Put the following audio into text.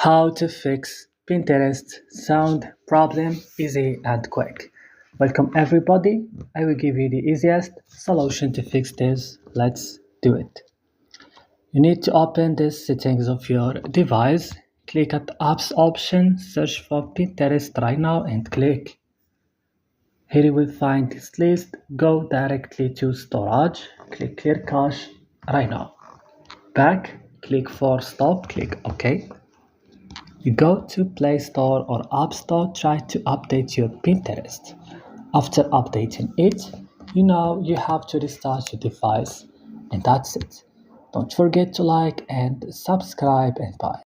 How to fix Pinterest sound problem easy and quick. Welcome everybody. I will give you the easiest solution to fix this. Let's do it. You need to open the settings of your device. Click at apps option, search for Pinterest right now and click. Here you will find this list. Go directly to storage. Click clear cache right now. Back, click for stop, click OK. You go to Play Store or App Store, try to update your Pinterest. After updating it, you have to restart your device, and that's it. Don't forget to like and subscribe and bye.